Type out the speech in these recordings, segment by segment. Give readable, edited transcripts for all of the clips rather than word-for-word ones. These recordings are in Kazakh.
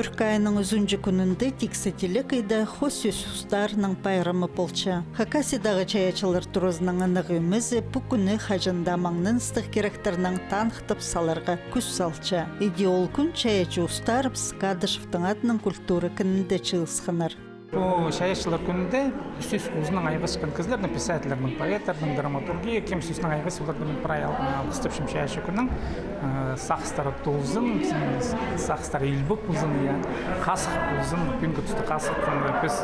Түрк айының үзүнчү күнүндө тиксетиле кыйда Хосюс устарының пайрамы болча. Хакасидағы чаячылар турузының анығы өмізі бұ күні хажында маңның ыстық керектерінің танықтып саларға күз салча. Идеол күн чаячы устар Скадышевтың адының культуры күнінде чығысқанар. По шаяшылар күнінде үсіз ұзының айғысқан кізлердің, писателердің, поэтлердің, драматургия, кем үсізінің айғысы олардың прай алғыстыпшым шаяшы күннің сақыстары тұлзын, сақыстары елбік ұзын, қасық ұзын, күнгі түсті қасықтың біз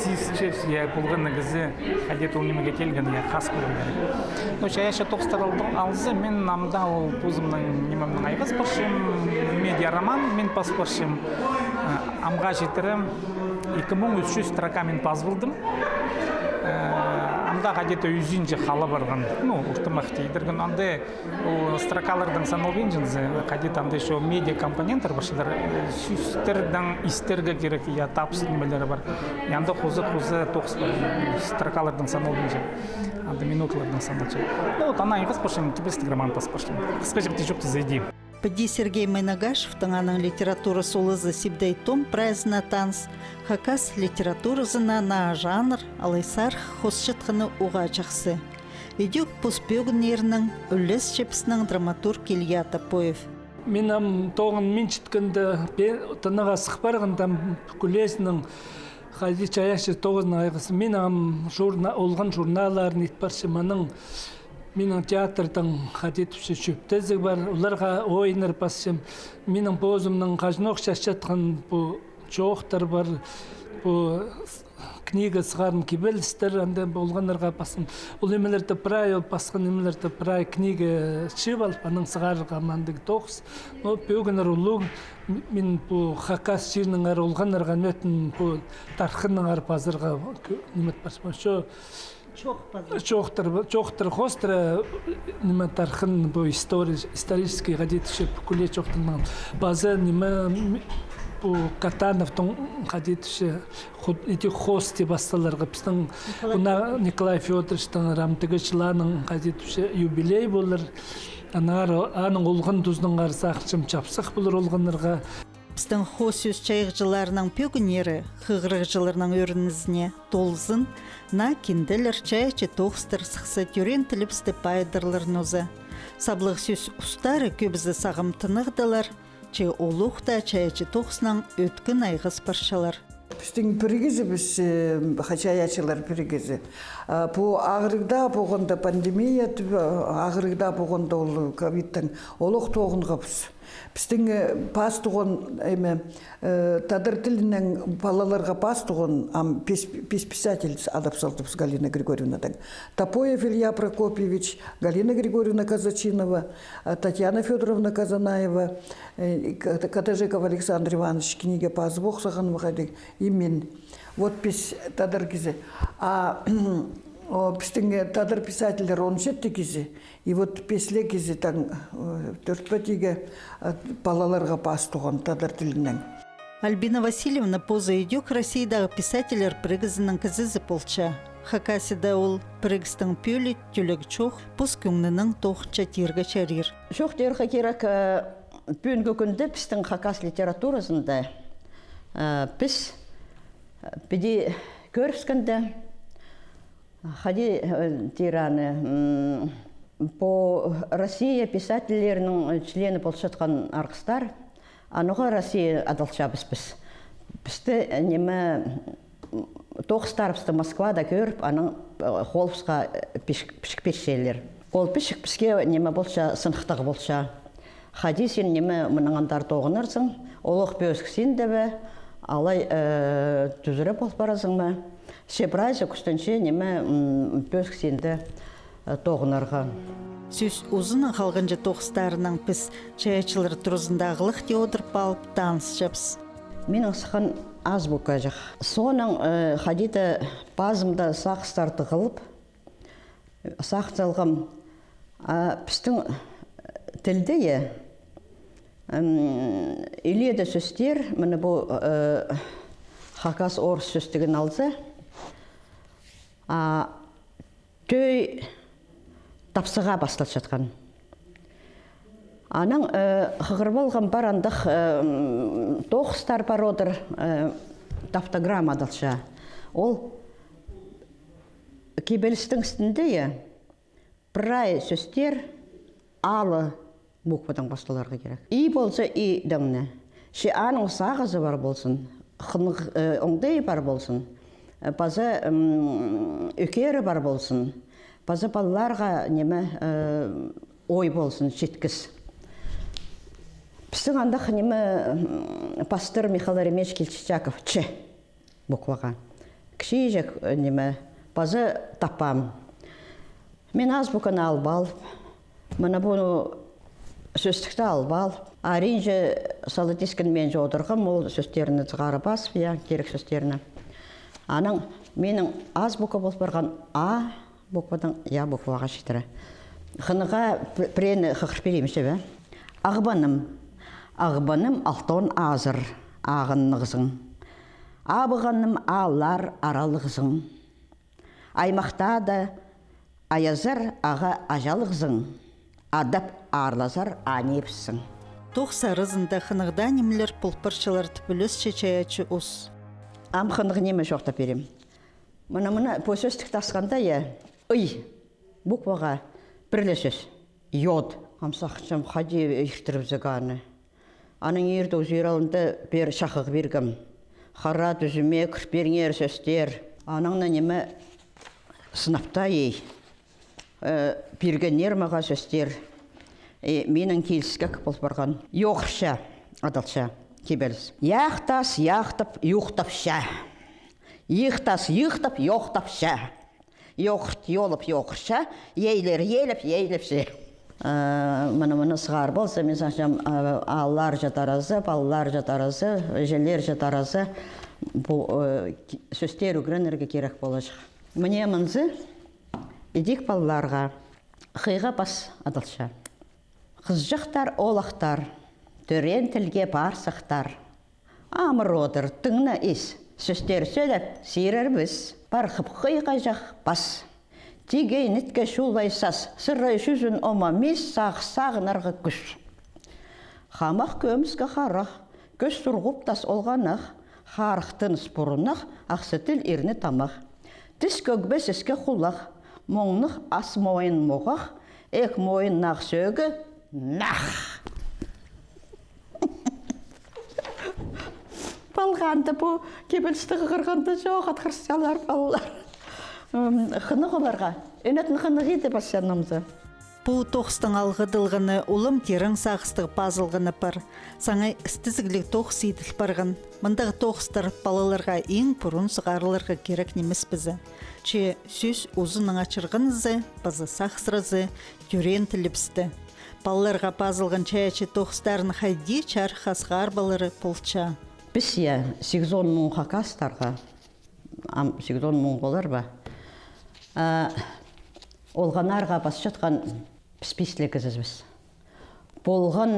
сіз болған негізі қадет ол немеге келген қасық болған. Шаяшы тоқыстар алызы, мен намда ол тұзымның немемнің айғыз біршім, медиа роман, мен пас біршім, амға жетірім, 2300 строка мен паз болдым. Анда ғадеті үзінже қалы барған. Ұқтымақ дейдірген. Анда строкалардың саналген жынзы. Ғадеті анда шо медиа компоненттер башыдар. Сүстердің истерге керек, тапсы немелері бар. Анда қозы тоқыс бар. Строкалардың саналген жын. Анда минутлардың саналчы. Ана айғыз башын кебестік роман пас башын. Қысқа жепті жоқты зайди. Пади Сергей Майнагашевтың аның литература солызы сибдай том прайзына таныс, хакас литературызына на жанр, алайсар хосчытқыны уға жақсы. Идюк пұспегін ерінің үлес шепсінің драматург Илья Топоев. Менің тоғын мен чіткінді тыныға сықпарғындам күлесінің қайды чаяшы тоғызын айғысы. Менің олған журналарын етпаршыманың менің театрдың қадетіпші шөптезік бар, оларға ойыныр басшым. Менің бозымның қажын оқшаш жатқан бұл жоқтар бар, бұл книга сығарын кебелістер, анда болғанарға басын. Ол емелерді бірай, басқан емелерді бірай книга шып алып, аның сығарға мандығы тоқыз. Бөгінер ұлы, мен бұл хакас жерінің әрі олғанарға өтін бұл тарқынның әрі базарға немет басым. Чоқтыр хостыр неме тархын бу исторический гадетші күле чоқтырман базы неме бу Катановтың гадетші эти хости басталарға біздің Николай Федоровичтың рамтыгычланың гадетші юбилей болыр аның олғын тұздың арсы ақшым чапсық болыр олғанырға. Біздің Хосюс чайықжыларының пөгінері қығырықжыларының өрінізіне толзын, на кенделер чайчы тоқстыр сықсы түрен тіліпсті пайдарларын өзі. Саблық сөз ұстары көбізі сағымтынығдылар, чай олуқта чайчы тоқсынан өткін айғыз паршалар. Біздің біргізі біз хачаячылар біргізі. Бұл ағырықда болғанда пандемия, ағырықда болғанда ол ковидтің олық тоғынға біз. Біздің пас тұғын, тадар тілінің балаларға пас тұғын писатель адапсалтыпс Галина Григорьевнадан. Топоев Илья Прокопьевич, Галина Григорьевна Казачинова, Татьяна Федоровна Казанаева, Катажиков Александр Иванович, книга пас боқсаған мұғадек, имен. Вот пис тадар кезі. Біздің тадар писательдер 17 кезі, и вот песле кезі таң 4-5 балаларға пас тұғын тадар тілінен. Альбина Васильевна поза идек Россиядағы писателер пригізінің кізізі болча. Хакасида ол пригіздің пөлі түлік чоқ, бұз күңнінің тоқча тергі чарир. Жоқ дерға керек бүгінгі күнді біздің хакас литературасында біз біде көріскінді Хади тираны по Россия писательлерінің члены болшатқан арқыстар, анығы Россия адалчабыз біз. Бізді неме тоқыстарыбызды Москвада көріп, аның қолбызға пішік пешселер. Ол пішік бізге неме болша, сынықтағы болша. Хади сен неме мұныңандар тоғынырсың, олық бөзіксен дебі, алай түзірі бол барасың ма? Шебрайжы күстінші неме бөзіксенді тоғынарға. Сөз ұзының қалғынжы тоқыстарының біз чаячылар тұрызындағылық деодырып алып таныс жапс. Менің сықын аз бұқа жақ. Соның қадеті базымда сақыстарды қылып, сақыталғым біздің тілде үйледі сөстер, мені бұл хакас орыс сөстігін алды. Төй тапсыға басталып жатқан. Аның хығыр болған бар андық тоқыстар бар одыр тафтограмма адалша. Ол кебелістің үстінде прай сөстер алы буквадан басталарға керек. И болса и дәңіне. Ше аның сағызы бар болсын, оңдай бар болсын, базы өкері бар болсын, базы балаларға неме ой болсын, жеткіз. Біздің андақ неме пастор Михаил Ремеш Келчичаков че букваға. Кіші жек неме базы тапам. Мен азбуканы албал, мұны бұны сөстікті албал. Аринже салы тескін мен жодырғым, ол сөстеріні зғары басып, керек сөстеріні. Аның менің азбука болып барған А буквадан Я букваға шетірі. Қыныға прені қықырперемші бе? Ағбаным алтон азыр, ағыннығызың. Абығаным алар аралығызың. Аймақта да аязар аға ажалығызың. Адап арлазар анепсің. Тоқсарызында қынығда немлер пұлпыршылар түпіліс чечаячы ұс. Ам қынығы неме жоқта берем. Мұны пөсөстік тасқанда ұй букваға бірлесіз. Йод. Амсақшым қади ештеріп зіганы. Аның ерді өзералында бер шақық бергім. Қара түзіме күрперіңер сөстер. Аныңна неме сынапта бергенер маға сөстер. Менің келіскек болып барған. Йоқырша, адалша, кебеліз. Яқтас, яқтап, юқтапша. Иқтас, иқтап, йоқтапша. Йоқырт, йолып, йоқырша. Ейлер, еліп, ейліпше. Мұны сығар болса, мен сақшам аллар жатаразы, балалар жатаразы, желер жатаразы сөстер үгірінерге керек болашық. Мне мұнзы едік балаларға қиға бас адалша. Қызжықтар олақтар, түрен тілге барсықтар. Амыр одыр, тыңна ес, сөстер сөйлеп, сейрер біз, барқып қиға жақ бас. Тигей нетке шулайсас, сыррай жүзін ома мес сағынарға күш. Хамақ көміскі қарақ, көз тұрғыптас олғанақ, қарықтын спұрынақ, ақсытыл ерні тамақ. Тіс көгбес іске құлақ, моңнық ас мойын моғақ, әк мойын нақ сөгі, нақ. Балғанды бұл кебелістігі қырғанды жоқ, атқырсалар балалар. Қынық оларға, өнетін қынық еді басянымды. Бұл тоқыстың алғыдылғыны олым керің сағыстығы пазылғыны бар. Саңай істізігілік тоқыс еділ барған. Мұндағы тоқыстар балаларға ең бұрын сығарыларға керек немес бізі. Че сөз ұзының ачырғынызы, базы сақсырызы, түрен тіліпсті. Балаларға пазылған чаячы тоқыстарын хайди чар қасғар балары полча. Біз 8 мың қақастарға, 8 мың болар ба? Олғанарға бас жатқан піспеслігізіз біз. Болған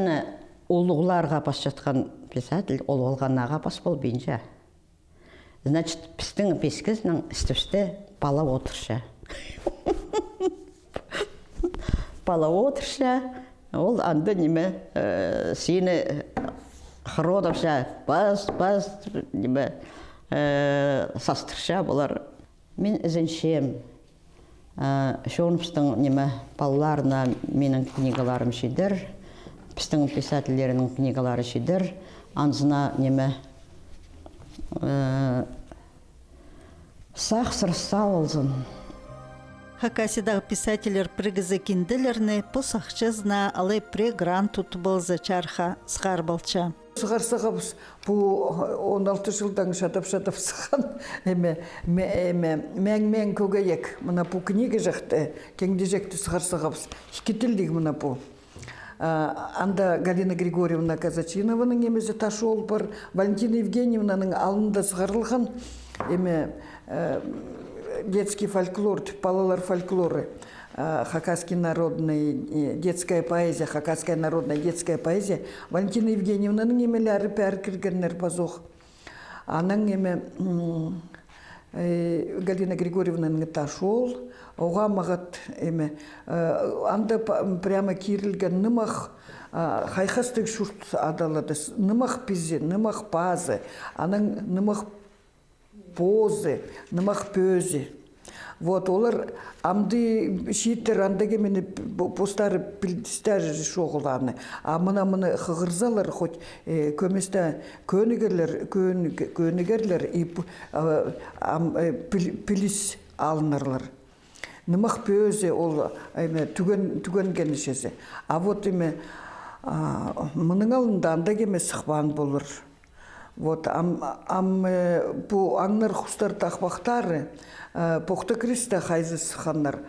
олығыларға бас жатқан писатель, ол олғанаға бас бол бейінше. Значит, біздің бескізінің істіпсті бала отырша. Бала отырша, ол анды неме сені қыродапша, бас, неме састырша болар. Мен ізіншем. Шоуныпстың неме балаларына менің книгаларым шедір, пістің писательдерінің книгалары шедір, анзына неме сақсыр сауылзын. Хакасидағы писателер пригізі кенділеріне посақчызна алай прегрант тұтыбылзы чарха сғар балча. Сығарсыға біз бұл 16 жылдан шатап-шатап сыған мәң көгейек. Мұна бұл книга жақты, кеңді жекті сығарсыға біз. Шкетілдегі мұна бұл. Анда Галина Григорьевна Казачинованың емезі ташы ол бар. Валентина Евгеньевнаның алында сығарылған детский фольклор, балалар фольклоры. Хакасский народный детская поэзия, хакасская народная детская поэзия. Валентина Евгеньевнаның емелері пәр кіргенлер базоқ. Аның еме Галина Григорьевнаның ташол, оға мағат эме, анда прямо кирилген нымақ, хайхастық шурт адалады, нымақ пизе, нымақ пазы, аның нымақ позы, нымақ пөзі. Вот олар амды шиттер андage мені постары пілдістер шоғыланы. А мына қығырзалар хоть көместі көнігерлер и піліс алынарлар. Нымақ пөзі ол түген кенішесі. А вот мұның алында андage ме сықпан болыр. Вот bu аңнар құстар тақпақтары поқты кристі қайзы сықанлар,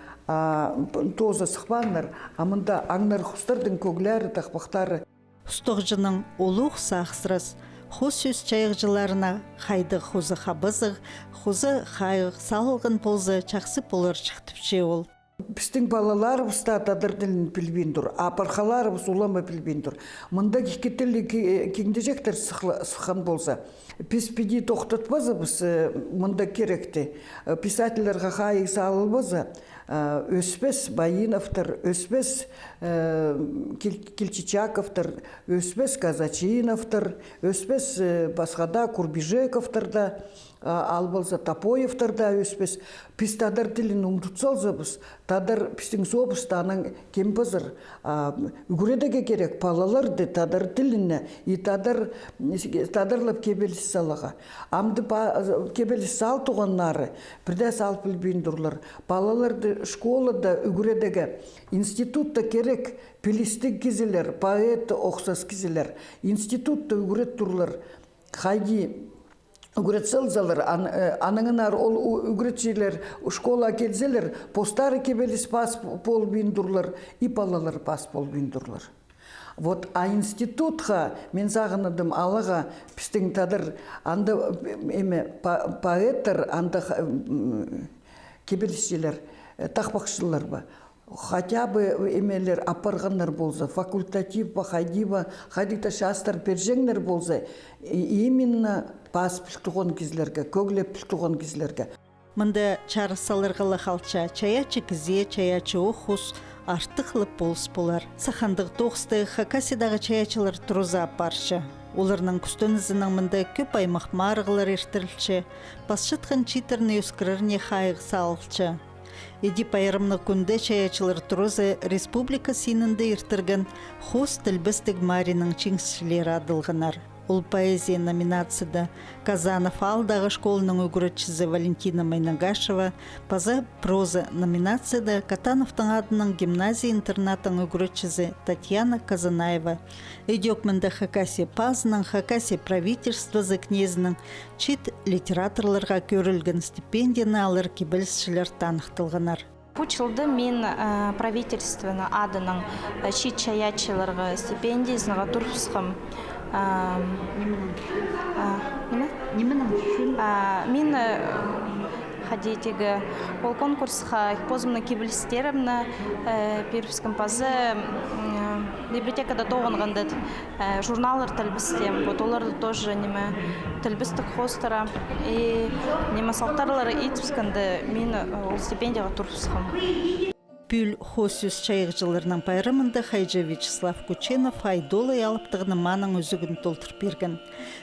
тозы сықпанлар, амында аңнар құстардың көгләрі тақпақтары. Ұстықжының олуқ сақсырыз, хос сөз чайықжыларына қайды хозы қабызық, хозы қайық салғын ползы чақсы полыр шықтыпше ол. Біздің балаларымыз да тадыр тілін білбейндір, апархаларымыз улама білбейндір. Мұнда кекетілі кеңдежектер сыққан болса, біз педи тоқтатпазы біз мұнда керекті. Писательлерға қайық салылбазы, Өспес Байиновтар, Өспес Кельчичаковтар, Өспес Казачиновтар, Өспес Басқада Курбижековтар да, албалза Тапоевтар да өспес. Пис тадар тілін ұмтутсалза біз, тадар пістің собыстаның кемпазыр. Үгіредеге керек палаларды тадар тіліні, и тадарлап кебеліс салаға. Амды кебеліс сал туғаннары, бірде сал білбейіндірлер. Палаларды школада үгіредеге, институтта керек пилистік кезелер, поэт оқсас кезелер. Институтта үгірет тұрлар, қайди үгіретселзалар, аныңынар ол үгіретшілер школа келзелер, постары кебеліс пас пол бейіндірлер, и палалар пас пол бейіндірлер. Вот, а институтқа мен сағынадым алыға пістің тадар, анда поэттер, анда кебелісшілер, тақпақшылар ба. Хотя бы емелер апарғандар болса, факультатив ба, хайдикта шастар пержеңдер болса, именно пас пілтуған кезлерге, көглеп пілтуған кезлерге. Мында чарысалырғылы қалча, чаячы кізе, чаячы оқус, артықлып болыс болар. Сақандық тоқсты Хакасидағы чаячылар тұруза апаршы. Оларның күстөнізінің мында көп аймақ марғылар ертірілші, басшытқын читерні өскірірне қайғы салылчы. Еди пайрымны күнде чаячылар тұрузы республика синінде ертірген хос тілбістік Маринның чеңсшілері адылғынар. Ол поэзия номинацияда Казанов алдағы школының үгіретшісі Валентина Майнагашева, паза проза номинацияда Катановтың адының гимназия-интернатың үгіретшісі Татьяна Казанаева. Эдекмінді Хакасия пазының, Хакасия правительствозы кнезінің чит литераторларға көрілген стипендияны алыр кебелісшілер танықтылғанар. Учылды мен правительствені адының чит чаячыларға стипендиясыға тұрғысқым. Мен ходетегі ол конкурсқа позымны кебілістерімні перпіскім пазы библиотекада тоғынғанды журналар тілбістем. Оларды тоже тілбістік хостара и салтарлары итпіскінді мен ол стипендияға тұрғысқым. Пүл хосюс чайықжыларының пайрымында Хайджа Вячеслав Кученов айдолы алыптығыны маның өзігін толтыр берген.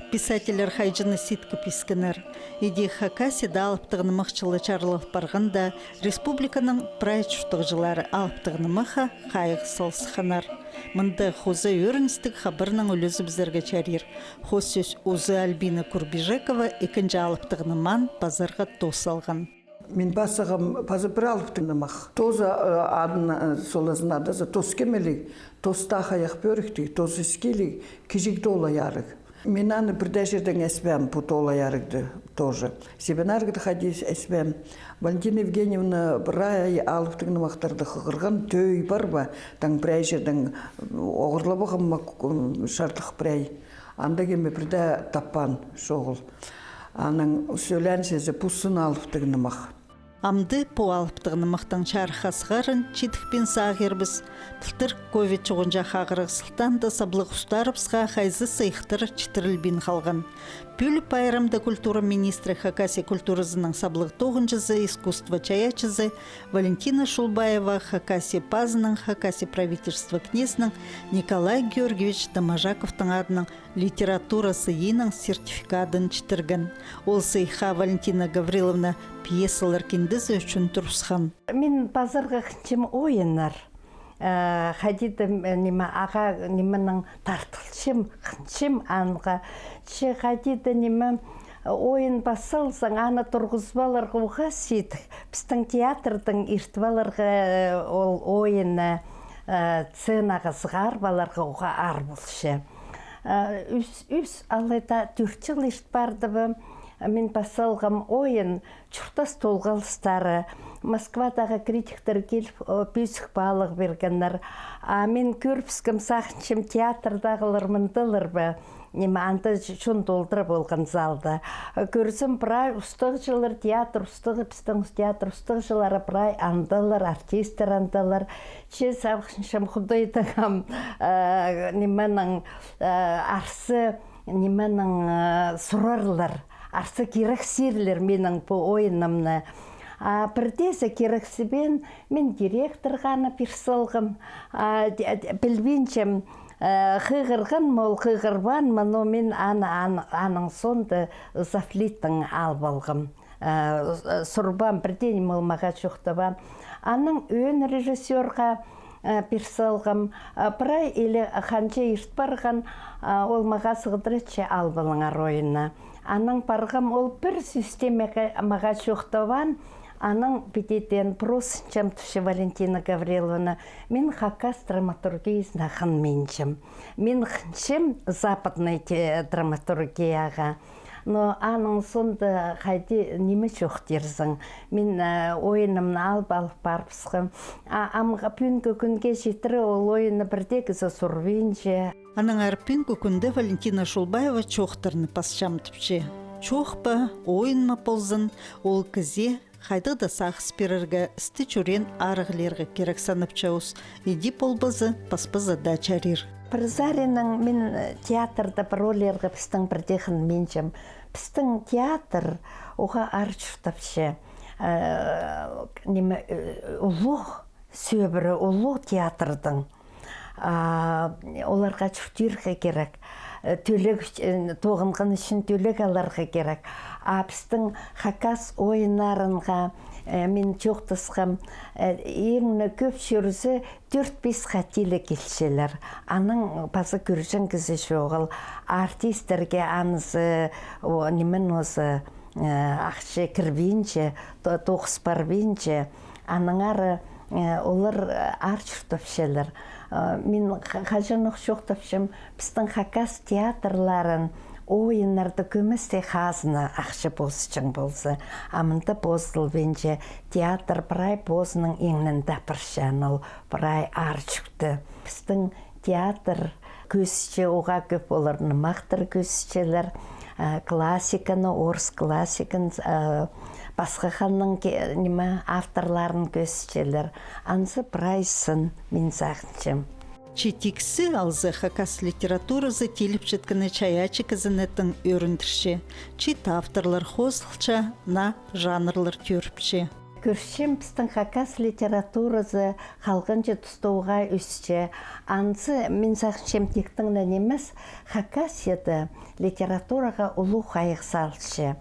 Писателер Хайджаны ситкі пискінер. Еде Хакасида алыптығыны мықчылы чарлық барғанда республиканың прайчұртығжылары алыптығыны мыға қайық салсықанар. Мұнда хозы өріністік хабырның өлізі бізерге чарир. Хосюс Озы Альбина Курбижекова екінші алыптығыны ман базарға тос алған. Мен басығым пазыпыралыптың мақ. Тозы адын солазын адазы тоз кемелік, тоз тақаяқ бөріктік, тоз іскелік, кежікті ола ярық. Мен аны бірді жердің әсбәм бұт ола ярықты тоже. Себен арғыды қадес әсбәм. Валентина Евгеньевна бірай алыптың мақтарды қығырған төй бар ба, таң бірай жердің оғырлабығым шартық бірай. Анда кеме бірді таппан шоғыл. Аның сөйләншесі пұсын алыптың мақ. Амды по алыптығыны мақтан чархасғарын читікпен сағырбыз. Тілтір ковид чоғынжа қағырық сылтанды саблық ұстарыпсға қайзы сайықтыр читірілбен қалған. Пүлі пайрамда культура министрі Хакасия культурызының саблық тоғынжызы, искусство чаячызы Валентина Шулбаева, Хакасия пазының, Хакасия правительства кнезінің Николай Георгиевич Домажаковтың адының литературасы енің сертификатын читірген. Ол сыйха Валентина Гавриловна пьесалар кендізі үшін тұрсқан. Мен базарға қынчым ойынар. Хадида неме аға неменің тартылшым, қынчым анға. Хадида неме ойын басылсың, аны тұрғызбаларға оға сейдік. Біздің театрдың иртваларға ол ойыны ценаға сығарбаларға оға ар болшы. Үс алайда 4 жыл ешт барды бұл. Мен басылғым ойын чұртас толғалыстары, Москвадағы критиктер келіп бүйсік балық бергенлер. Мен көрпіскім сақыншым театрдағылар мұндылыр бі, неме анды шын толдыры болған залды. Көрсім бірай ұстық жылыр театр ұстығы, біздің театр ұстық жылары бірай андылыр, артистер андылыр. Че сақыншым құдайдығым неменің арсы, неменің сұрарлар. Арсы керек сирлер менің бұл ойынымны. Бірдесі керексібен мен директорғаны персылғым. Білбеншім қиғырғын мол қиғырбан, но мен аның сонды зафлиттің албалғым. Сұрбан бірден мол маға жоқтабан. Аның өн режиссерға персылғым. Бірай елі қанча ерт барған ол маға сығдырычы албалыңар ойына. Аның барғым ол бір системеге маға жоқтабан. Аның бедетен просынчам тұшы Валентина Гавриловна, мен Хакас драматургиясына қан меншім. Мен қыншым западный драматургияға. Но аның сонды қайды немі жоқ дерзің. Мен ойынымны алып барпысқым. Амға пүнгі күнге жетірі ол ойыны бірдегізі сұрвенже. Аның арпин күкінді Валентина Шулбаева чоқтырны пасчамтыпче. Чоқпа, ойынма ползын, ол кізе қайды да сақыс берірге істі чурен арығылерге керек санып чауыз. Иди полбызы, паспызы да чарир. Призарінің мен театрда бір ролерге пістің бірдеғін меншім. Пістің театр оға арчыртапшы. Ұлық сөбірі, ұлық театрдың. Оларға чүртірге керек. Тоғынғын үшін төлек аларға керек. Біздің Хакас ойынарынға мен жоқтысқым еңіні көп жүрізі 4-5 қатилі келшелер. Аның базы көржін кізі жоғыл. Артистерге анызы, немен осы ақшы кірбейінше, тоқыс барбейінше, аныңары олар арчыртапшелер. Мен қажынық жоқтапшым, біздің Хакас театрларын ойынларды көмісте қазына ақшы бозычың болсы. Амында боздыл бенже театр бірай бозының еңнін дапыршан ол бірай арчықты. Біздің театр көсіче оға көп оларын мақтыр көсічелер, классиканы, орыс классикын, басқа қанның авторларын көсічелер. Ансы бірайсын мен сағыншым. Четиксі алзы Хакас литературызы теліп жеткіні чаячы кізінеттің өріндірші. Чит авторлар хозылча на жанрлар түріпші. Көршім біздің Хакас литературызы қалғынчы тұстауға өсче. Ансы мен сақыншым тектіңнен емес Хакасияды литератураға ұлу қайық салшы.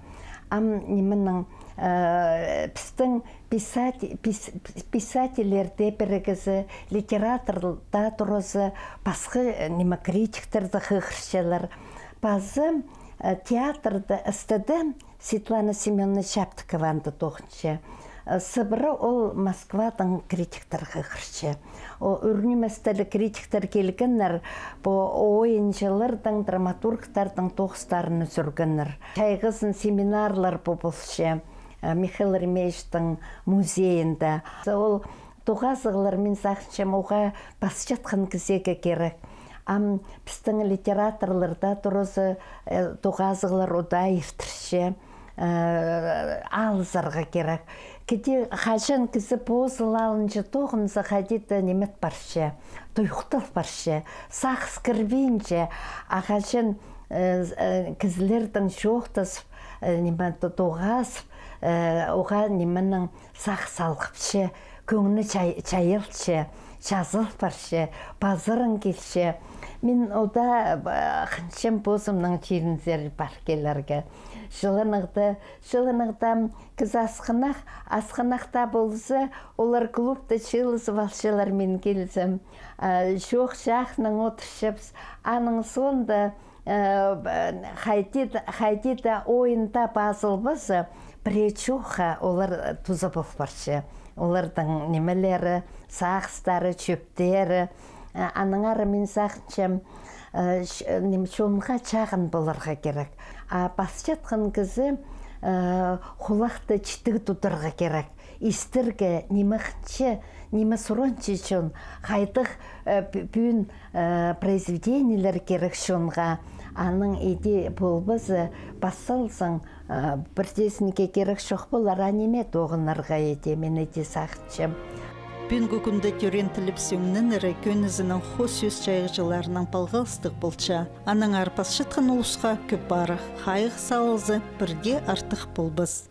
Неменің біздің писательерде бірігізі, литераторда тұрызы, басқы критиктерді қығыршылар. Базы театрды істеді Светлана Семеновна Шаптықованды тоғыншы. Сыбыры ол Москвадан критиктер қығыршы. Үрніместілі критиктер келгенлер, ойыншылардың, драматургтардың тоғыстарын сүргенлер. Шайғызын семинарлар болшы. Михаил Ремеевичтің музейінде. Ол тоғазығылар мен сақыншым оға бас жатқан кізеге керек. Біздің литераторларда тұрызы тоғазығылар ода ертірші. Алызарға керек. Кеде қажын кізі бозылалыншы тоғынызы қадеті немет баршы, тойықтал баршы, сақыз кірбейінше, ағажын кізлердің жоқтас немен тоғас оға неменің сақ салғыпшы, көңіні чайылшы, жазыл баршы, базырын келші. Мен ода қыншым бозымның черінзер бар келерге. Жылынықта кіз асқынақта болсы, олар клубты чылыз балшылар мен келсім. Жоқ жақның отыршыпс, аның сонда қайтеді ойында басылбысы, біречуға олар тузы бұл баршы. Олардың немелері, сағыстары, чөптері, аныңары мен сақыншым шонға чағын боларға керек. Бас жатқан кізі құлақты чітігі тұтырға керек. Истірге немеқінші, неме сұрончы шон қайтық бүйін произведениялер керек шонға. Аның иде болбызы басылсың бірдесінге керек шоқ болар аниме тоғынарға ете мен ете сақыншым. Бүгінгі күнде түрентіліп сөңнің әрі көнізінің қос сөз чайғыларының палғылыстық болча. Аның арпас шытқын ұлысқа көп барық, қайық салызы бірде артық болбыз.